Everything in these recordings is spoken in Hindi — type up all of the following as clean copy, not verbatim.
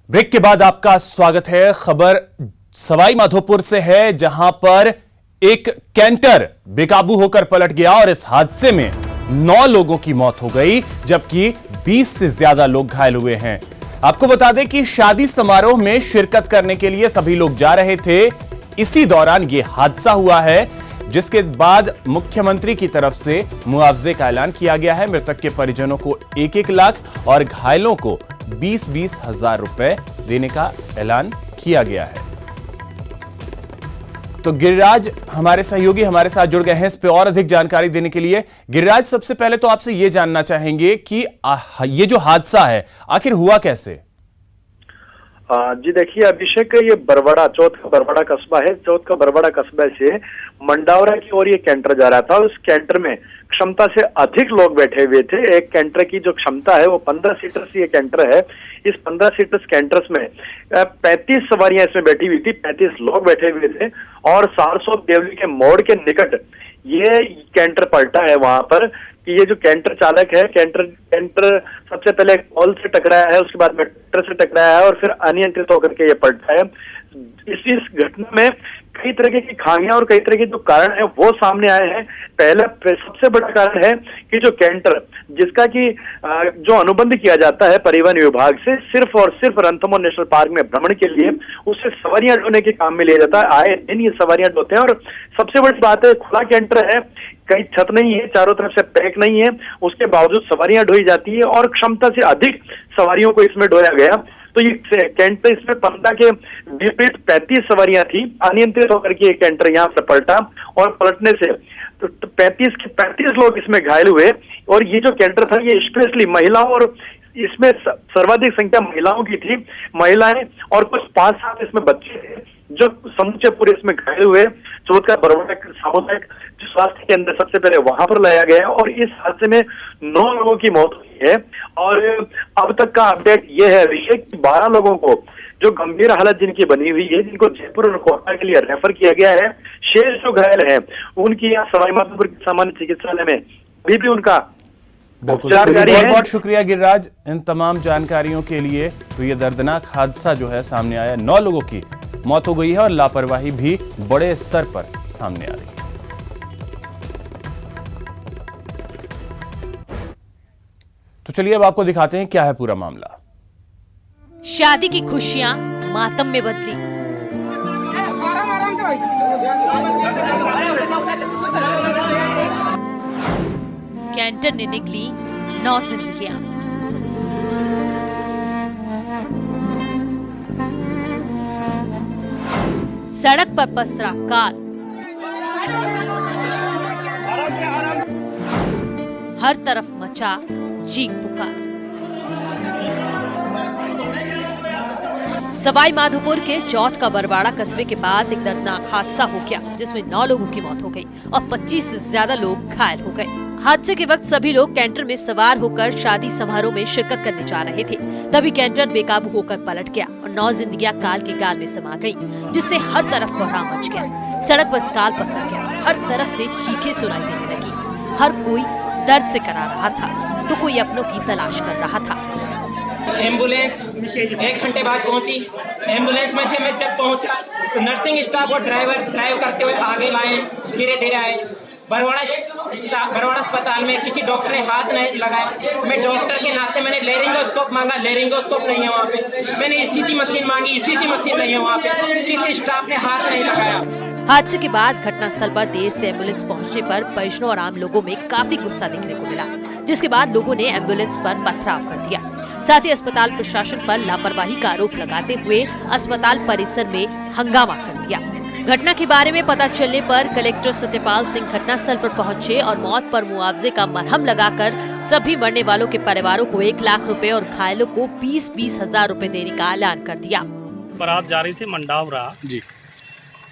ब्रेक के बाद आपका स्वागत है। खबर सवाई माधोपुर से है, जहां पर एक कैंटर बेकाबू होकर पलट गया और इस हादसे में 9 लोगों की मौत हो गई, जबकि 20 से ज्यादा लोग घायल हुए हैं। आपको बता दें कि शादी समारोह में शिरकत करने के लिए सभी लोग जा रहे थे। इसी दौरान यह हादसा हुआ है, जिसके बाद मुख्यमंत्री की तरफ से मुआवजे का ऐलान किया गया है। मृतक के परिजनों को 1-1 लाख और घायलों को 20-20 हजार रुपए देने का ऐलान किया गया है। तो गिरिराज हमारे सहयोगी हमारे साथ जुड़ गए हैं इस पे और अधिक जानकारी देने के लिए। गिरिराज, सबसे पहले तो आपसे यह जानना चाहेंगे कि ये जो हादसा है आखिर हुआ कैसे? जी देखिए अभिषेक, ये बरवाड़ा चौथ का बरवाड़ा कस्बा है। चौथ का बरवाड़ा कस्बे से मंडावरा की ओर ये कैंटर जा रहा था। उस कैंटर में क्षमता से अधिक लोग बैठे हुए थे। एक कैंटर की जो क्षमता है वो 15 सीटर्स ये कैंटर है। इस 15 सीटर्स कैंटर्स में 35 सवारियां इसमें बैठी हुई थी, 35 लोग बैठे हुए थे। और सारसों देवली के मोड़ के निकट ये कैंटर पलटा है। वहां पर कि ये जो कैंटर चालक है, कैंटर सबसे पहले पोल से टकराया है, उसके बाद में ट्रैक्टर से टकराया है और फिर अनियंत्रित होकर के ये पलटा है। इस घटना में कई तरह की खामियां और कई तरह के जो कारण है वो सामने आए हैं। पहला सबसे बड़ा कारण है कि जो कैंटर जिसका कि जो अनुबंध किया जाता है परिवहन विभाग से सिर्फ और सिर्फ रणथंभौर नेशनल पार्क में भ्रमण के लिए, उसे सवारियां ढोने के काम में लिया जाता है। आए दिन ये सवारियां ढोते हैं। और सबसे बड़ी बात है, खुला कैंटर है, कहीं छत नहीं है, चारों तरफ से पैक नहीं है, उसके बावजूद सवारियां ढोई जाती है और क्षमता से अधिक सवारियों को इसमें ढोया गया। तो ये कैंटर इसमें 15 के विपरीत 35 सवारियां थी। अनियंत्रित होकर के ये कैंटर यहाँ से पलटा और पलटने से तो 35 के 35 लोग इसमें घायल हुए। और ये जो कैंटर था ये स्पेशली महिलाओं और इसमें सर्वाधिक संख्या महिलाओं की थी। महिलाएं और कुछ 5-7 इसमें बच्चे थे जो समूचे पूरे इसमें घायल हुए। चौथ का बरवाड़ा सामुदायिक स्वास्थ्य केंद्र सबसे पहले वहां पर लाया गया और इस हादसे में 9 लोगों की मौत हुई है। और अब तक का अपडेट यह है अभिषेक, 12 लोगों को जो गंभीर हालत जिनकी बनी हुई है, जिनको जयपुर और कोटा के लिए रेफर किया गया है। शेष जो घायल हैं उनकी यहाँ सवाई माधोपुर के सामान्य चिकित्सालय में अभी भी उनका उपचार जारी है। बहुत शुक्रिया गिरिराज इन तमाम जानकारियों के लिए। तो ये दर्दनाक हादसा जो है सामने आया, 9 लोगों की मौत हो गई है और लापरवाही भी बड़े स्तर पर सामने आ रही है। तो चलिए अब आपको दिखाते हैं क्या है पूरा मामला। शादी की खुशियां मातम में बदली। कैंटर ने निकली 9 जिंदगियां। सड़क पर पसरा काल। हर तरफ मचा चीख पुकार। सवाई माधोपुर के चौथ का बरवाड़ा कस्बे के पास एक दर्दनाक हादसा हो गया, जिसमें 9 लोगों की मौत हो गई और 25 से ज्यादा लोग घायल हो गए। हादसे के वक्त सभी लोग कैंटर में सवार होकर शादी समारोह में शिरकत करने जा रहे थे। तभी कैंटर बेकाबू होकर पलट गया और 9 जिंदगियां काल के गाल में समा गई, जिससे हर तरफ कोहराम मच गया। सड़क पर काल पसर गया। हर तरफ से चीखें सुनाई देने लगी। हर कोई दर्द से करा रहा था तो कोई अपनों की तलाश कर रहा था। एम्बुलेंस 1 घंटे बाद पहुंची। एम्बुलेंस में जब पहुंचा तो नर्सिंग स्टाफ और ड्राइव करते हुए आगे लाए, धीरे धीरे आए। बरवाड़ा अस्पताल में किसी डॉक्टर ने हाथ नहीं लगाया। मैं डॉक्टर के नाते मैंने लेरिंगोस्कोप मांगा, लेरिंगोस्कोप नहीं है वहाँ पे। मैंने ईसीजी मशीन मांगी, ईसीजी मशीन नहीं है वहाँ पे। किसी स्टाफ ने हाथ नहीं लगाया। हादसे के बाद घटनास्थल पर देर से एम्बुलेंस पहुंचने पर परिजनों और आम लोगों में काफी गुस्सा देखने को मिला, जिसके बाद लोगों ने एम्बुलेंस पर पथराव कर दिया। साथ ही अस्पताल प्रशासन पर लापरवाही का आरोप लगाते हुए अस्पताल परिसर में हंगामा कर दिया। घटना के बारे में पता चलने पर कलेक्टर सत्यपाल सिंह घटनास्थल पर पहुंचे और मौत पर मुआवजे का मरहम लगाकर सभी मरने वालों के परिवारों को 1 लाख रुपए और घायलों को 20-20 हजार रुपए देने का ऐलान कर दिया। बारात जा रही थी मंडावरा जी,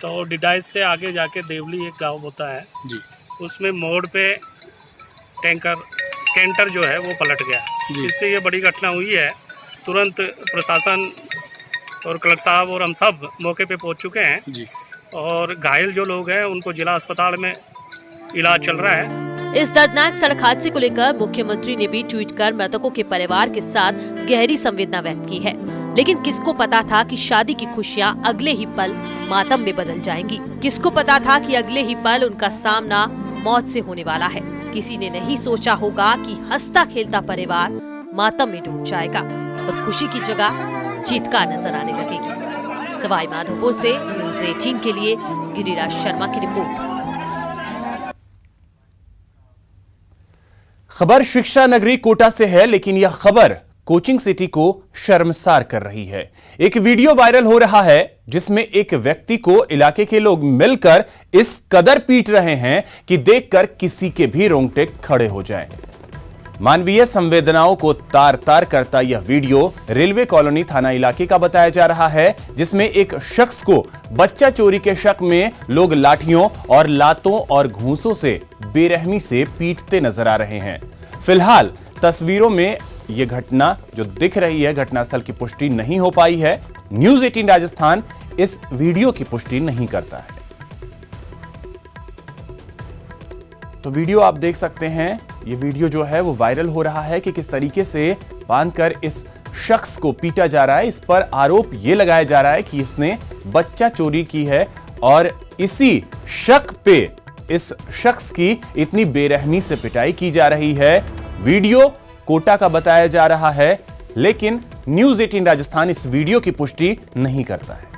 तो डिडाइस से आगे जाके देवली एक गांव होता है जी, उसमें मोड़ पे कैंटर जो है वो पलट गया। इससे ये बड़ी घटना हुई है। तुरंत प्रशासन और कलेक्टर साहब और हम सब मौके पे पहुंच चुके हैं जी। और घायल जो लोग हैं उनको जिला अस्पताल में इलाज चल रहा है। इस दर्दनाक सड़क हादसे को लेकर मुख्यमंत्री ने भी ट्वीट कर मृतकों के परिवार के साथ गहरी संवेदना व्यक्त की है। लेकिन किसको पता था कि शादी की खुशियां अगले ही पल मातम में बदल जाएंगी। किसको पता था कि अगले ही पल उनका सामना मौत से होने वाला है। किसी ने नहीं सोचा होगा कि हंसता खेलता परिवार मातम में डूब जाएगा और खुशी की जगह चीत्कार नजर आने लगेगी। सवाई माधोपुर से न्यूज़ 18 के लिए गिरिराज शर्मा की रिपोर्ट। खबर शिक्षा नगरी कोटा से है, लेकिन यह खबर कोचिंग सिटी को शर्मसार कर रही है। एक वीडियो वायरल हो रहा है जिसमें एक व्यक्ति को इलाके के लोग मिलकर इस कदर पीट रहे हैं कि देखकर किसी के भी रोंगटे खड़े हो जाएं। मानवीय संवेदनाओं को तार तार करता यह वीडियो रेलवे कॉलोनी थाना इलाके का बताया जा रहा है, जिसमें एक शख्स को बच्चा चोरी के शक में लोग लाठियों और लातों और घूंसों से बेरहमी से पीटते नजर आ रहे हैं। फिलहाल तस्वीरों में यह घटना जो दिख रही है, घटनास्थल की पुष्टि नहीं हो पाई है। न्यूज़ 18 राजस्थान इस वीडियो की पुष्टि नहीं करता है। तो वीडियो आप देख सकते हैं, ये वीडियो जो है वो वायरल हो रहा है कि किस तरीके से बांधकर इस शख्स को पीटा जा रहा है। इस पर आरोप ये लगाया जा रहा है कि इसने बच्चा चोरी की है और इसी शक पे इस शख्स की इतनी बेरहमी से पिटाई की जा रही है। वीडियो कोटा का बताया जा रहा है, लेकिन न्यूज़ 18 राजस्थान इस वीडियो की पुष्टि नहीं करता है।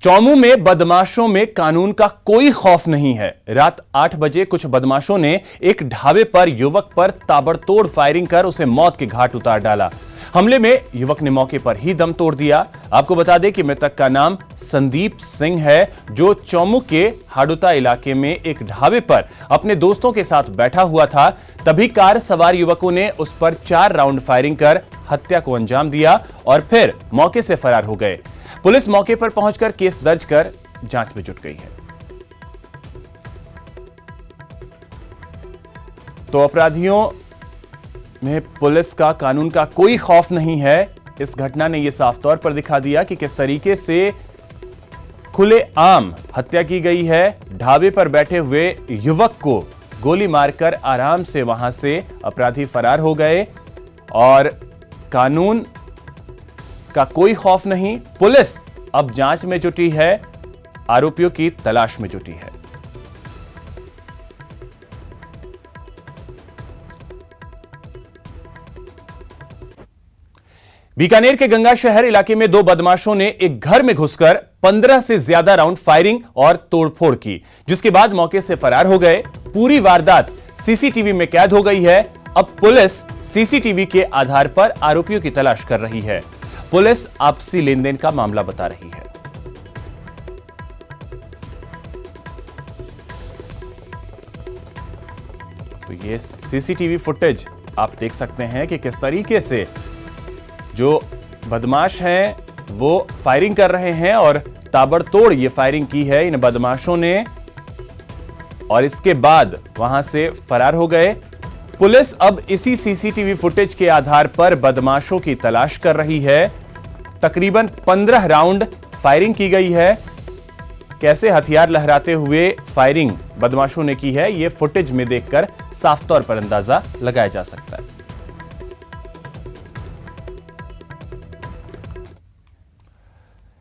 चौमू में बदमाशों में कानून का कोई खौफ नहीं है। रात 8 बजे कुछ बदमाशों ने एक ढाबे पर युवक पर ताबड़तोड़ फायरिंग कर उसे मौत के घाट उतार डाला। हमले में युवक ने मौके पर ही दम तोड़ दिया। आपको बता दें कि मृतक का नाम संदीप सिंह है, जो चौमू के हाडुता इलाके में एक ढाबे पर अपने दोस्तों के साथ बैठा हुआ था। तभी कार सवार युवकों ने उस पर 4 राउंड फायरिंग कर हत्या को अंजाम दिया और फिर मौके से फरार हो गए। पुलिस मौके पर पहुंचकर केस दर्ज कर जांच में जुट गई है। तो अपराधियों में पुलिस का कानून का कोई खौफ नहीं है। इस घटना ने यह साफ तौर पर दिखा दिया कि किस तरीके से खुलेआम हत्या की गई है। ढाबे पर बैठे हुए युवक को गोली मारकर आराम से वहां से अपराधी फरार हो गए और कानून का कोई खौफ नहीं। पुलिस अब जांच में जुटी है, आरोपियों की तलाश में जुटी है। बीकानेर के गंगा शहर इलाके में 2 बदमाशों ने एक घर में घुसकर 15 से ज्यादा राउंड फायरिंग और तोड़फोड़ की, जिसके बाद मौके से फरार हो गए। पूरी वारदात सीसीटीवी में कैद हो गई है। अब पुलिस सीसीटीवी के आधार पर आरोपियों की तलाश कर रही है। पुलिस आपसी लेनदेन का मामला बता रही है। तो ये सीसीटीवी फुटेज आप देख सकते हैं कि किस तरीके से जो बदमाश हैं वो फायरिंग कर रहे हैं और ताबड़तोड़ ये फायरिंग की है इन बदमाशों ने और इसके बाद वहां से फरार हो गए। पुलिस अब इसी सीसीटीवी फुटेज के आधार पर बदमाशों की तलाश कर रही है। तकरीबन 15 राउंड फायरिंग की गई है। कैसे हथियार लहराते हुए फायरिंग बदमाशों ने की है, यह फुटेज में देखकर साफ तौर पर अंदाजा लगाया जा सकता है।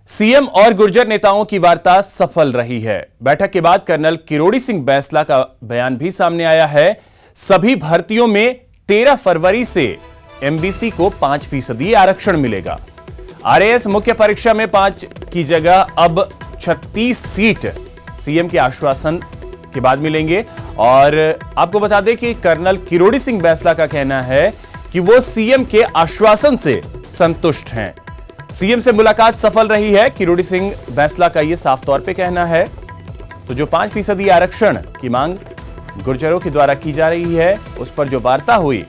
सीएम और गुर्जर नेताओं की वार्ता सफल रही है। बैठक के बाद कर्नल किरोड़ी सिंह बैंसला का बयान भी सामने आया है। सभी भर्तियों में 13 फरवरी से एमबीसी को 5% आरक्षण मिलेगा। आरएएस मुख्य परीक्षा में 5 की जगह अब 36 सीट सीएम के आश्वासन के बाद मिलेंगे। और आपको बता दें कि कर्नल किरोड़ी सिंह बैंसला का कहना है कि वो सीएम के आश्वासन से संतुष्ट हैं। सीएम से मुलाकात सफल रही है, किरोड़ी सिंह बैंसला का यह साफ तौर पे कहना है। तो जो 5% आरक्षण की मांग गुर्जरों के द्वारा की जा रही है, उस पर जो वार्ता हुई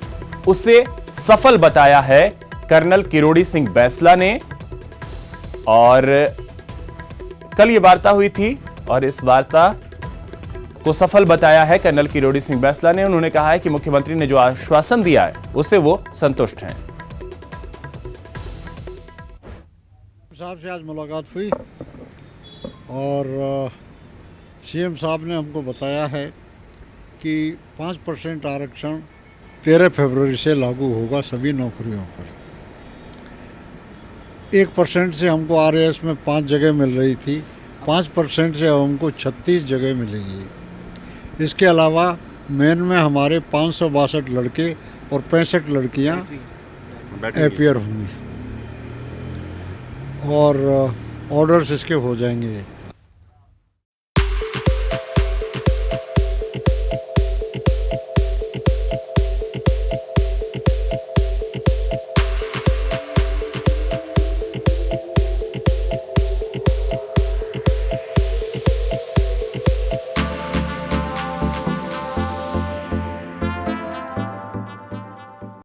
उसे सफल बताया है कर्नल किरोड़ी सिंह बैंसला ने। और कल ये वार्ता हुई थी और इस वार्ता को सफल बताया है कर्नल किरोड़ी सिंह बैंसला ने। उन्होंने कहा है कि मुख्यमंत्री ने जो आश्वासन दिया है उससे वो संतुष्ट हैं। साहब से आज मुलाकात हुई और सीएम साहब ने हमको बताया है कि 5% आरक्षण 13 फरवरी से लागू होगा सभी नौकरियों पर। 1% से हमको आरएएस में 5 जगह मिल रही थी, 5% से अब हमको 36 जगह मिलेंगी। इसके अलावा मेन में हमारे 562 लड़के और 65 लड़कियां अपियर होंगी और ऑर्डर्स इसके हो जाएंगे।